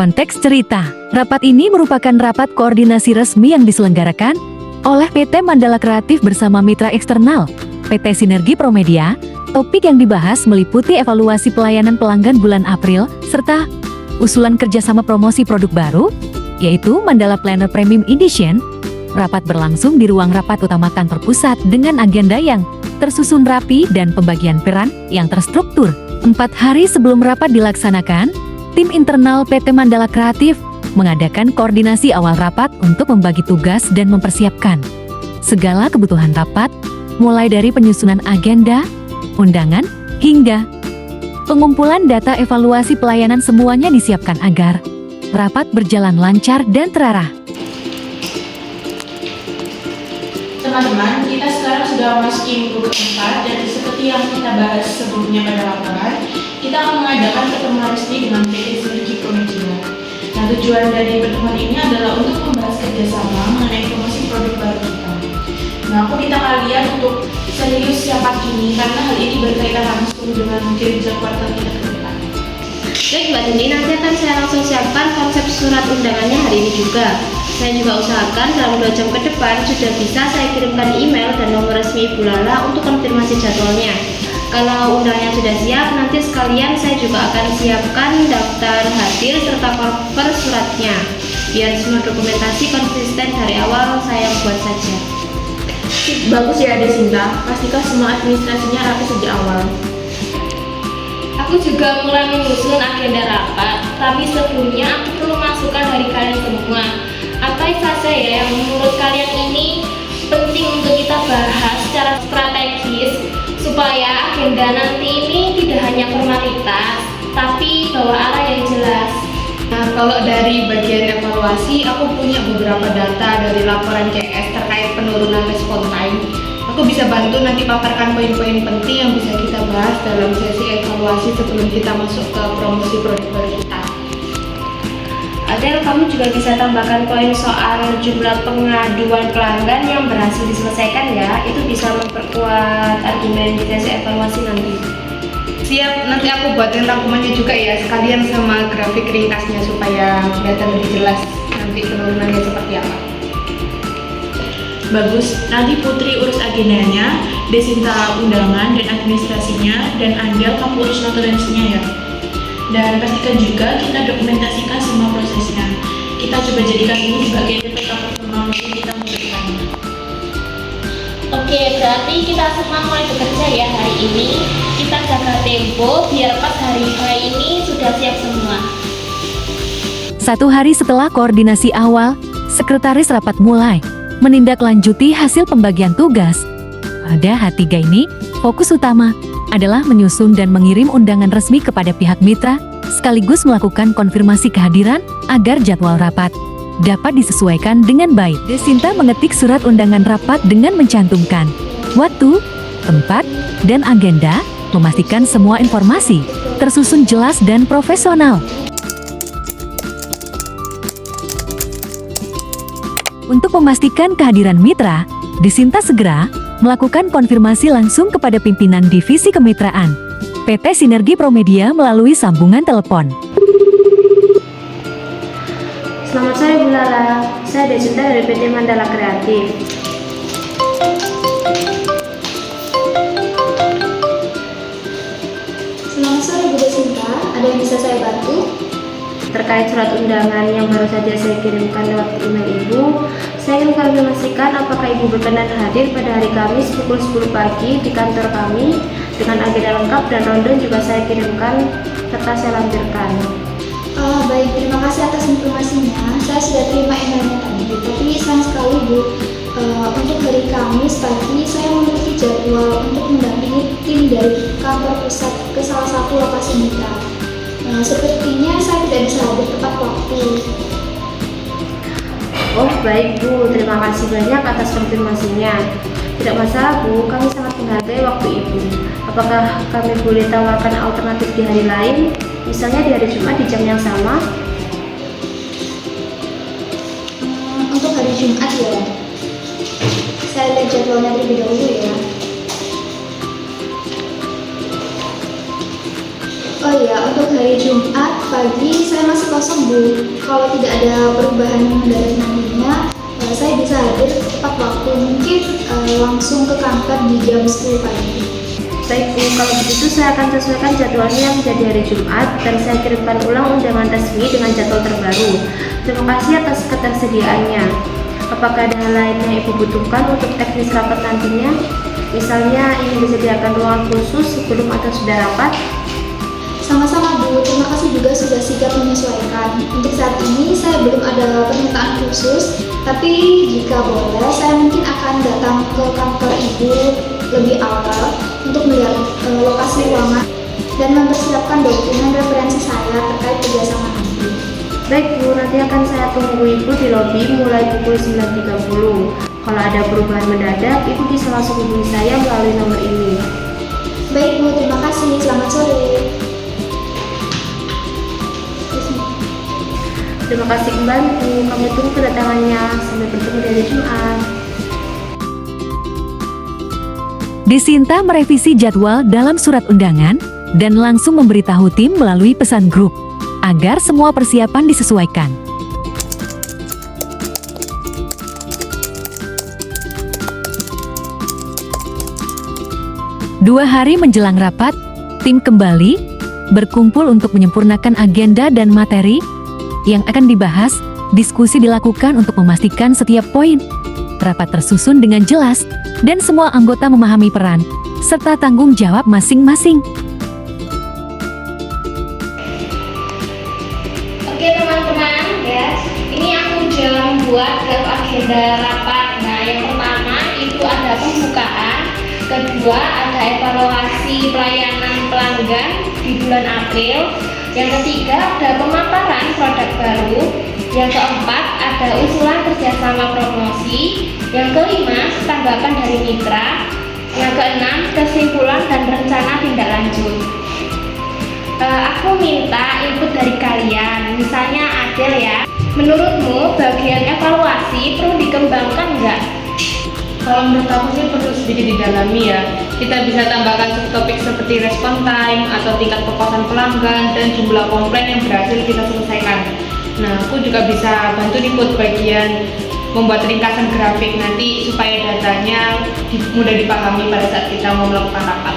Konteks cerita, rapat ini merupakan rapat koordinasi resmi yang diselenggarakan oleh PT Mandala Kreatif bersama mitra eksternal, PT Sinergi Promedia. Topik yang dibahas meliputi evaluasi pelayanan pelanggan bulan April, serta usulan kerjasama promosi produk baru, yaitu Mandala Planner Premium Edition. Rapat berlangsung di ruang rapat utama kantor pusat dengan agenda yang tersusun rapi dan pembagian peran yang terstruktur. 4 hari sebelum rapat dilaksanakan, tim internal PT Mandala Kreatif mengadakan koordinasi awal rapat untuk membagi tugas dan mempersiapkan segala kebutuhan rapat, mulai dari penyusunan agenda, undangan, hingga pengumpulan data evaluasi pelayanan. Semuanya disiapkan agar rapat berjalan lancar dan terarah. Teman-teman, kita sekarang sudah memasuki minggu keempat dan seperti yang kita bahas sebelumnya pada laporan, kita akan mengadakan pertemuan resmi dengan PT Sinergi Promedia. Nah, tujuan dari pertemuan ini adalah untuk membahas kerjasama mengenai promosi produk baru kita. Nah, aku minta kalian untuk serius siap ini karena hal ini berkaitan langsung dengan kinerja kuartal kita ke depan. Baik Mbak Deni, nanti akan saya langsung siapkan konsep surat undangannya hari ini juga. Saya juga usahakan dalam 2 jam ke depan sudah bisa saya kirimkan email dan nomor resmi Ibu Lala untuk konfirmasi jadwalnya. Kalau undangannya sudah siap, nanti sekalian saya juga akan siapkan daftar hadir serta cover suratnya, biar semua dokumentasi konsisten dari awal saya buat saja. Bagus ya Desinta, pastikan semua administrasinya rapi sejak awal. Aku juga mulai menyusun agenda rapat, tapi sebelumnya aku perlu masukan dari kalian semua. Apa saja ya yang menurut kalian ini penting untuk kita bahas secara strategis supaya agenda nanti ini tidak hanya formalitas, tapi bawa arah yang jelas. Nah, kalau dari bagian evaluasi, aku punya beberapa data dari laporan CS terkait penurunan respon time. Aku bisa bantu nanti paparkan poin-poin penting yang bisa kita bahas dalam sesi evaluasi sebelum kita masuk ke promosi produk baru kita. Adel, kamu juga bisa tambahkan poin soal jumlah pengaduan pelanggan yang berhasil diselesaikan ya. Itu bisa memperkuat argumen di sesi evaluasi nanti. Siap, nanti aku buatin rangkumannya juga ya, sekalian sama grafik ringkasnya supaya kelihatan lebih jelas nanti penurunannya seperti apa. Bagus, nanti Putri urus agendanya, Desinta undangan dan administrasinya, dan Andel kamu urus notulensinya ya. Dan pastikan juga kita dokumentasikan semua prosesnya. Kita coba jadikan ini sebagai DPK pertemuan meeting kita untuk depannya. Oke, berarti kita semua mulai bekerja ya hari ini. Kita jaga tempo biar pas hari H ini sudah siap semua. 1 hari setelah koordinasi awal, sekretaris rapat mulai menindaklanjuti hasil pembagian tugas. Pada H3 ini, fokus utama adalah menyusun dan mengirim undangan resmi kepada pihak mitra, sekaligus melakukan konfirmasi kehadiran agar jadwal rapat dapat disesuaikan dengan baik. Desinta mengetik surat undangan rapat dengan mencantumkan waktu, tempat, dan agenda, memastikan semua informasi tersusun jelas dan profesional. Untuk memastikan kehadiran mitra, Desinta segera melakukan konfirmasi langsung kepada pimpinan divisi kemitraan PT Sinergi Promedia melalui sambungan telepon. Selamat sore Bu Lala, saya Desinta dari PT Mandala Kreatif. Selamat sore Bu Desinta, ada yang bisa saya bantu? Terkait surat undangan yang baru saja saya kirimkan lewat email Ibu, saya ingin konfirmasikan apakah Ibu berkenan hadir pada hari Kamis pukul 10 pagi di kantor kami dengan agenda lengkap dan ronde juga saya kirimkan serta saya lampirkan. Baik, terima kasih atas informasinya. Saya sudah terima emailnya tadi, tapi sayang sekali Bu, untuk hari Kamis pagi saya memiliki jadwal untuk mendampingi tim dari kantor pusat ke salah satu lokasi mitra. Sepertinya saya tidak bisa hadir tepat waktu. Oh baik Bu, terima kasih banyak atas konfirmasinya. Tidak masalah Bu, kami sangat menghargai waktu Ibu. Apakah kami boleh tawarkan alternatif di hari lain? Misalnya di hari Jumat di jam yang sama? Untuk hari Jumat ya, saya lihat jadwalnya terlebih dahulu ya. Oh iya, untuk hari Jumat pagi saya masih kosong Bu. Kalau tidak ada perubahan mendadak nantinya, saya bisa hadir tepat waktu, mungkin langsung ke kantor di jam 10 pagi. Baik Bu, kalau begitu saya akan sesuaikan jadwalnya menjadi hari Jumat dan saya kirimkan ulang undangan resmi dengan jadwal terbaru. Terima kasih atas ketersediaannya. Apakah ada hal lain yang Ibu butuhkan untuk teknis rapat nantinya? Misalnya ingin disediakan ruangan khusus sebelum atau sudah rapat? Sama-sama Bu, terima kasih juga sudah sigap menyesuaikan. Untuk saat ini saya belum ada permintaan khusus, tapi jika boleh saya mungkin akan datang ke kantor Ibu lebih awal untuk melihat lokasi ruangan dan mempersiapkan dokumen referensi saya terkait kerjasama nanti. Baik Bu, nanti akan saya tunggu Ibu di lobi mulai pukul 9.30. Kalau ada perubahan mendadak, Ibu bisa langsung hubungi saya melalui nomor ini. Baik Bu, terima kasih. Selamat sore. Terima kasih kembali Bu, kami tunggu kedatangannya. Sampai bertemu di hari Jumat. Desinta merevisi jadwal dalam surat undangan dan langsung memberitahu tim melalui pesan grup agar semua persiapan disesuaikan. Dua hari menjelang rapat, tim kembali berkumpul untuk menyempurnakan agenda dan materi yang akan dibahas. Diskusi dilakukan untuk memastikan setiap poin rapat tersusun dengan jelas dan semua anggota memahami peran serta tanggung jawab masing-masing. Oke teman-teman ya, ini aku udah buat draft agenda rapat. Nah yang pertama itu ada pembukaan, kedua ada evaluasi pelayanan pelanggan di bulan April, yang ketiga ada pemaparan produk baru, yang keempat ada usulan kerjasama promosi, yang kelima tanggapan dari mitra, yang keenam kesimpulan dan rencana tindak lanjut. Aku minta input dari kalian, misalnya Adel ya, menurutmu bagian evaluasi perlu dikembangkan nggak? Kalau menurut aku sih perlu sedikit didalami ya. Kita bisa tambahkan subtopik seperti respon time atau tingkat kepuasan pelanggan dan jumlah komplain yang berhasil kita selesaikan. Nah, aku juga bisa bantu di buat bagian membuat ringkasan grafik nanti supaya datanya mudah dipahami pada saat kita mau melakukan rapat.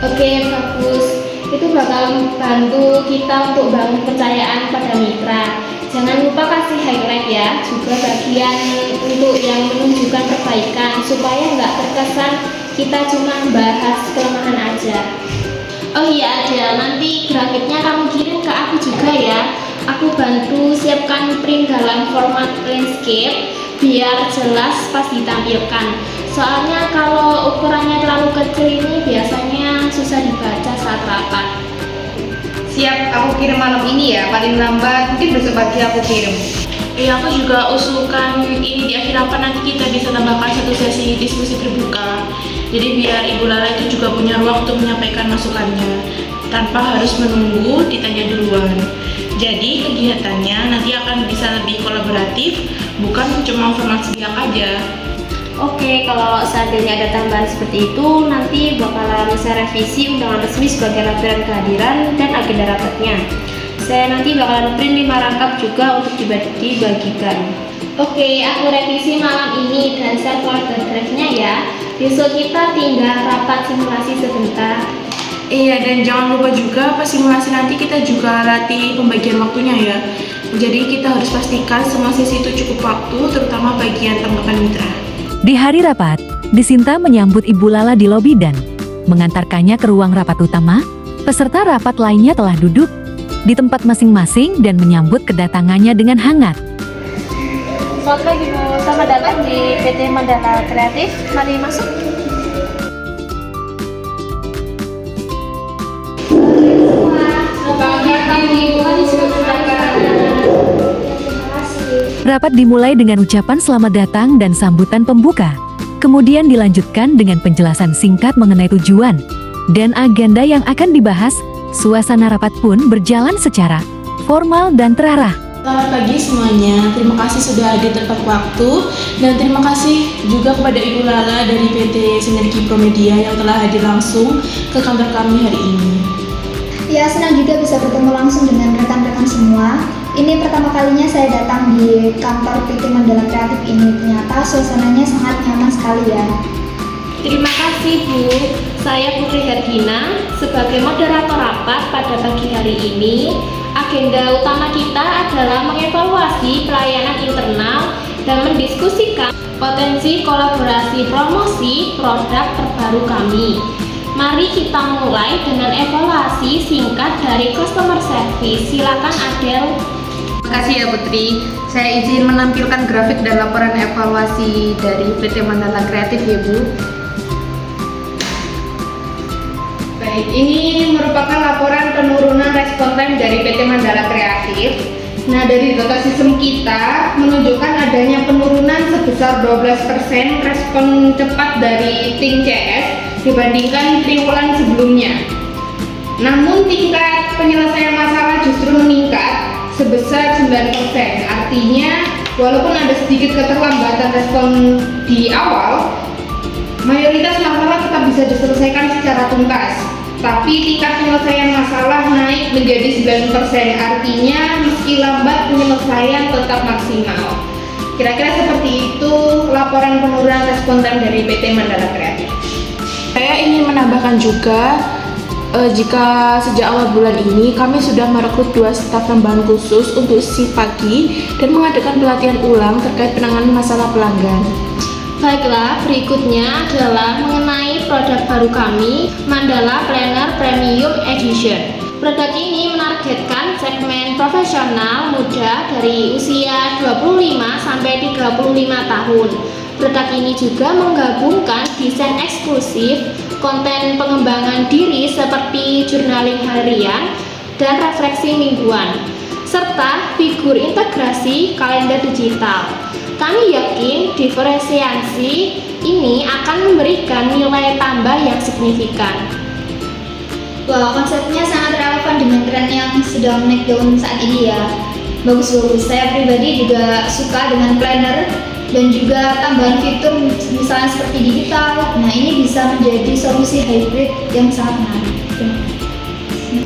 Oke, bagus. Itu bakal bantu kita untuk bangun kepercayaan pada mitra. Jangan lupa kasih highlight ya, juga bagian untuk yang menunjukkan perbaikan supaya nggak terkesan kita cuma bahas kelemahan aja. Oh iya Adel, nanti grafiknya kamu kirim ke aku juga ya. Aku bantu siapkan print dalam format landscape biar jelas pas ditampilkan. Soalnya kalau ukurannya terlalu kecil ini biasanya susah dibaca saat rapat. Siap, aku kirim malam ini ya, paling lambat mungkin besok pagi aku kirim. Iya, aku juga usulkan ini di akhir rapat nanti kita bisa tambahkan satu sesi diskusi terbuka. Jadi biar Ibu Lala itu juga punya ruang untuk menyampaikan masukannya tanpa harus menunggu ditanya duluan. Jadi kegiatannya nanti akan bisa lebih kolaboratif, bukan cuma format sidang aja. Oke, kalau seandainya ada tambahan seperti itu, nanti bakalan saya revisi undangan resmi sebagai laporan kehadiran dan agenda rapatnya. Saya nanti bakalan print 5 rangkap juga untuk dibagikan. Oke, aku revisi malam ini dan saya keluar draftnya ya. Besok kita tinggal rapat simulasi sebentar. Iya, dan jangan lupa juga pas simulasi nanti kita juga latih pembagian waktunya ya. Jadi kita harus pastikan semua sesi itu cukup waktu, terutama bagian tanggapan mitra. Di hari rapat, Desinta menyambut Ibu Lala di lobi dan mengantarkannya ke ruang rapat utama. Peserta rapat lainnya telah duduk di tempat masing-masing dan menyambut kedatangannya dengan hangat. Selamat pagi Bu, selamat datang di PT Mandala Kreatif. Mari masuk. Rapat dimulai dengan ucapan selamat datang dan sambutan pembuka. Kemudian dilanjutkan dengan penjelasan singkat mengenai tujuan dan agenda yang akan dibahas. Suasana rapat pun berjalan secara formal dan terarah. Selamat pagi semuanya, terima kasih sudah hadir tepat waktu dan terima kasih juga kepada Ibu Lala dari PT Sinergi Promedia yang telah hadir langsung ke kantor kami hari ini. Ya, senang juga bisa bertemu langsung dengan rekan-rekan semua. Ini pertama kalinya saya datang di kantor PT Mandala Kreatif ini. Ternyata suasananya sangat nyaman sekali ya. Terima kasih Bu. Saya Putri Hergina sebagai moderator rapat pada pagi hari ini. Agenda utama kita adalah mengevaluasi pelayanan internal dan mendiskusikan potensi kolaborasi promosi produk terbaru kami. Mari kita mulai dengan evaluasi singkat dari customer service. Silakan Adel. Terima kasih ya Putri. Saya izin menampilkan grafik dan laporan evaluasi dari PT Mandala Kreatif ya Bu. Baik, ini merupakan laporan penurunan respon time dari PT Mandala Kreatif. Nah, dari data sistem kita menunjukkan adanya penurunan sebesar 12% respon cepat dari tim CS dibandingkan triwulan sebelumnya. Namun tingkat penyelesaian masalah justru meningkat sebesar 9%. Artinya, walaupun ada sedikit keterlambatan respon di awal, mayoritas masalah tetap bisa diselesaikan secara tuntas. Tapi tingkat penyelesaian masalah naik menjadi 9%. Artinya, meski lambat, penyelesaian tetap maksimal. Kira-kira seperti itu laporan penurunan respon time dari PT Mandala Kreatif. Saya ingin menambahkan juga, jika sejak awal bulan ini kami sudah merekrut 2 staf tambahan khusus untuk shift pagi dan mengadakan pelatihan ulang terkait penanganan masalah pelanggan. Baiklah, berikutnya adalah mengenai produk baru kami, Mandala Planner Premium Edition. Produk ini menargetkan segmen profesional muda dari usia 25 sampai 35 tahun. Produk ini juga menggabungkan desain eksklusif, konten pengembangan diri seperti journaling harian dan refleksi mingguan, serta figur integrasi kalender digital. Kami yakin diferensiasi ini akan memberikan nilai tambah yang signifikan. Wah, konsepnya sangat relevan dengan tren yang sedang naik daun saat ini ya. Bagus-bagus, saya pribadi juga suka dengan planner dan juga tambahan fitur misalnya seperti digital. Nah, ini bisa menjadi solusi hybrid yang sangat menarik.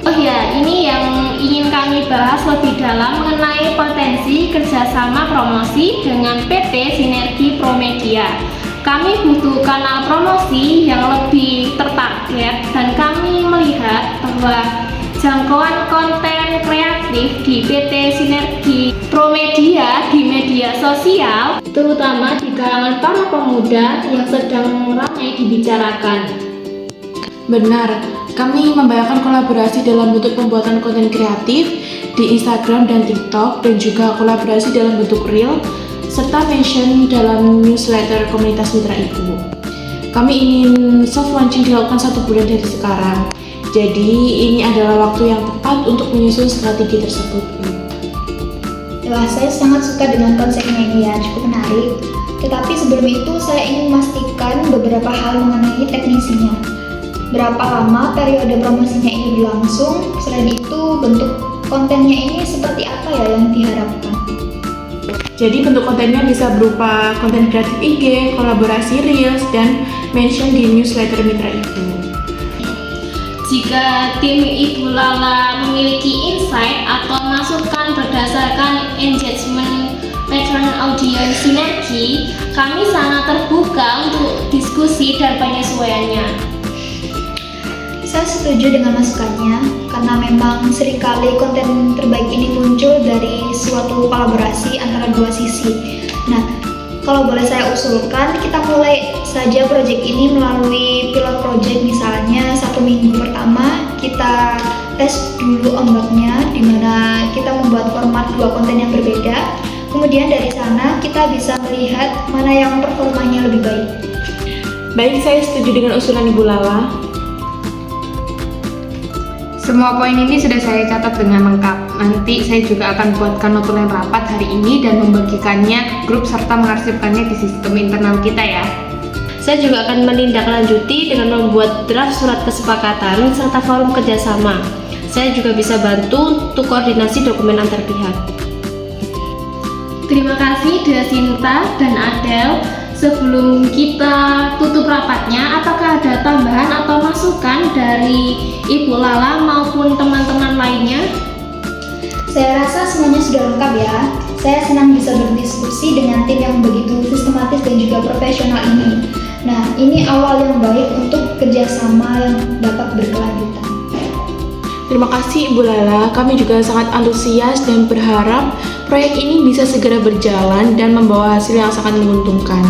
Oh ya, ini yang ingin kami bahas lebih dalam mengenai potensi kerjasama promosi dengan PT Sinergi Promedia. Kami butuh kanal promosi yang lebih tertarget dan kami melihat bahwa jangkauan konten kreatif di PT Sinergi Promedia di media sosial, terutama di kalangan para pemuda yang sedang ramai dibicarakan. Benar, kami membayangkan kolaborasi dalam bentuk pembuatan konten kreatif di Instagram dan TikTok, dan juga kolaborasi dalam bentuk Reel, serta mention dalam newsletter komunitas mitra ibu. Kami ingin soft launching dilakukan 1 bulan dari sekarang. Jadi ini adalah waktu yang tepat untuk menyusun strategi tersebut. Wah, saya sangat suka dengan konsepnya ini ya, cukup menarik. Tetapi sebelum itu saya ingin memastikan beberapa hal mengenai teknisinya. Berapa lama periode promosinya ini berlangsung? Selain itu, bentuk kontennya ini seperti apa ya yang diharapkan? Jadi bentuk kontennya bisa berupa konten kreatif IG, kolaborasi Reels, dan mention di newsletter mitra ibu. Jika tim Ibu Lala memiliki insight atau masukan berdasarkan engagement pattern audience sinergi, kami sangat terbuka untuk diskusi dan penyesuaiannya. Saya setuju dengan masukannya, karena memang seringkali konten terbaik ini muncul dari suatu kolaborasi antara dua sisi. Nah, kalau boleh saya usulkan, kita mulai saja proyek ini melalui pilot project. Misalnya 1 minggu pertama kita tes dulu ombaknya, di mana kita membuat format 2 konten yang berbeda. Kemudian dari sana kita bisa melihat mana yang performanya lebih baik. Baik, saya setuju dengan usulan Ibu Lala. Semua poin ini sudah saya catat dengan lengkap. Nanti saya juga akan buatkan notulen rapat hari ini dan membagikannya ke grup serta mengarsipkannya di sistem internal kita ya. Saya juga akan menindaklanjuti dengan membuat draft surat kesepakatan serta forum kerjasama. Saya juga bisa bantu untuk koordinasi dokumen antar pihak. Terima kasih Desinta dan Adel. Sebelum kita tutup rapatnya, apakah ada tambahan atau masukan masukan dari Ibu Lala maupun teman-teman lainnya? Saya rasa semuanya sudah lengkap ya. Saya senang bisa berdiskusi dengan tim yang begitu sistematis dan juga profesional ini. Nah, ini awal yang baik untuk kerjasama yang dapat berkelanjutan. Terima kasih Ibu Lala, kami juga sangat antusias dan berharap proyek ini bisa segera berjalan dan membawa hasil yang sangat menguntungkan.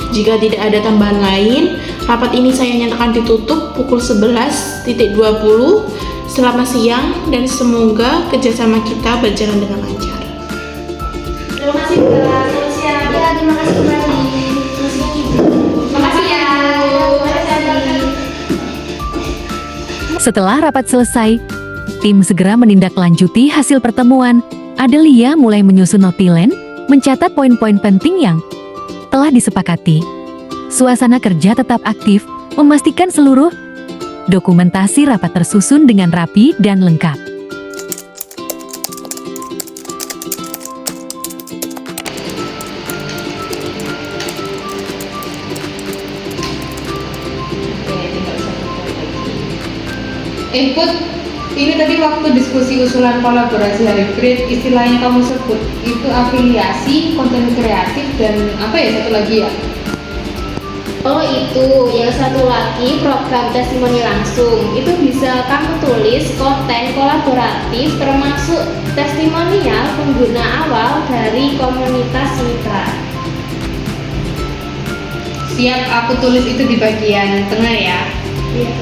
Jika tidak ada tambahan lain, rapat ini saya nyatakan ditutup pukul 11.20. Selamat siang dan semoga kerjasama kita berjalan dengan lancar. Terima kasih Bu Lala, selamat siang. Ya, terima kasih kembali. Terima kasih ya. Setelah rapat selesai, tim segera menindaklanjuti hasil pertemuan. Adelia mulai menyusun notilen, mencatat poin-poin penting yang telah disepakati. Suasana kerja tetap aktif, memastikan seluruh dokumentasi rapat tersusun dengan rapi dan lengkap. Input, ini tadi waktu diskusi usulan kolaborasi hybrid, istilah yang kamu sebut itu afiliasi, konten kreatif, dan apa ya satu lagi ya? Oh itu, yang satu lagi program testimoni langsung. Itu bisa kamu tulis konten kolaboratif termasuk testimonial pengguna awal dari komunitas mitra. Siap, aku tulis itu di bagian tengah ya. Iya.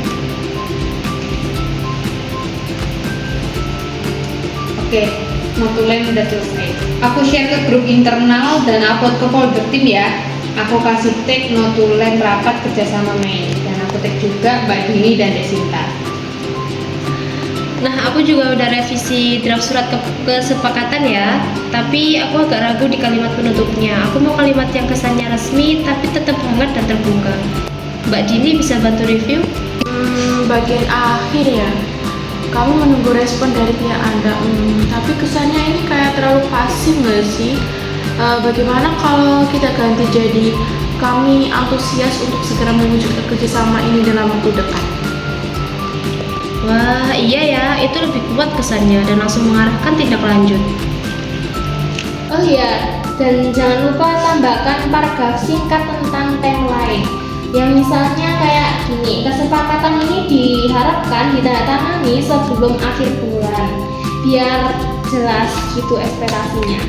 Oke, notulen udah selesai. Aku share ke grup internal dan upload ke folder tim ya. Aku kasih tag notulen rapat kerjasama Mei, dan aku tag juga Mbak Dini dan Desinta. Nah, aku juga udah revisi draft surat kesepakatan ya. Tapi aku agak ragu di kalimat penutupnya. Aku mau kalimat yang kesannya resmi tapi tetap hangat dan terbuka. Mbak Dini bisa bantu review? Bagian akhir ya. Kamu menunggu respon dari pihak Anda. Tapi kesannya ini kayak terlalu pasif nggak sih? Bagaimana kalau kita ganti jadi kami antusias untuk segera mewujudkan kerjasama ini dalam waktu dekat? Wah, iya ya, itu lebih kuat kesannya dan langsung mengarahkan tindak lanjut. Oh iya, dan jangan lupa tambahkan paragraf singkat tentang timeline. Yang misalnya kayak gini, kesepakatan ini diharapkan ditandatangani sebelum akhir bulan, biar jelas gitu ekspektasinya.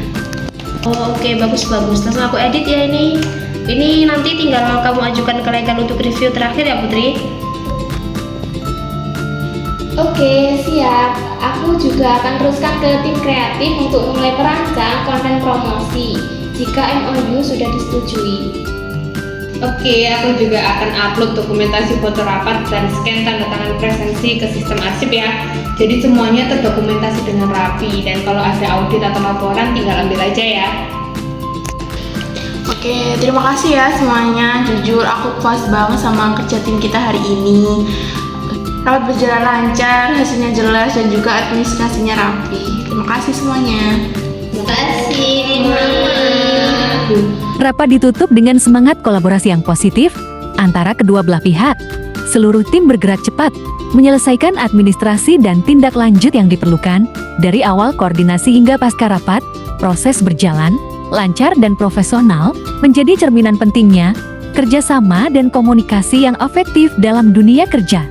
Oh, oke, bagus-bagus. Langsung aku edit ya ini. Ini nanti tinggal kamu ajukan ke legal untuk review terakhir ya Putri. Oke, siap. Aku juga akan teruskan ke tim kreatif untuk mulai merancang konten promosi jika MOU sudah disetujui. Oke, aku juga akan upload dokumentasi foto rapat dan scan tanda tangan presensi ke sistem arsip ya. Jadi semuanya terdokumentasi dengan rapi, dan kalau ada audit atau laporan tinggal ambil aja ya. Oke, terima kasih ya semuanya. Jujur aku puas banget sama kerja tim kita hari ini. Rapat berjalan lancar, hasilnya jelas, dan juga administrasinya rapi. Terima kasih semuanya. Terima kasih. Rapat ditutup dengan semangat kolaborasi yang positif antara kedua belah pihak. Seluruh tim bergerak cepat, menyelesaikan administrasi dan tindak lanjut yang diperlukan. Dari awal koordinasi hingga pasca rapat, proses berjalan lancar dan profesional, menjadi cerminan pentingnya kerjasama dan komunikasi yang efektif dalam dunia kerja.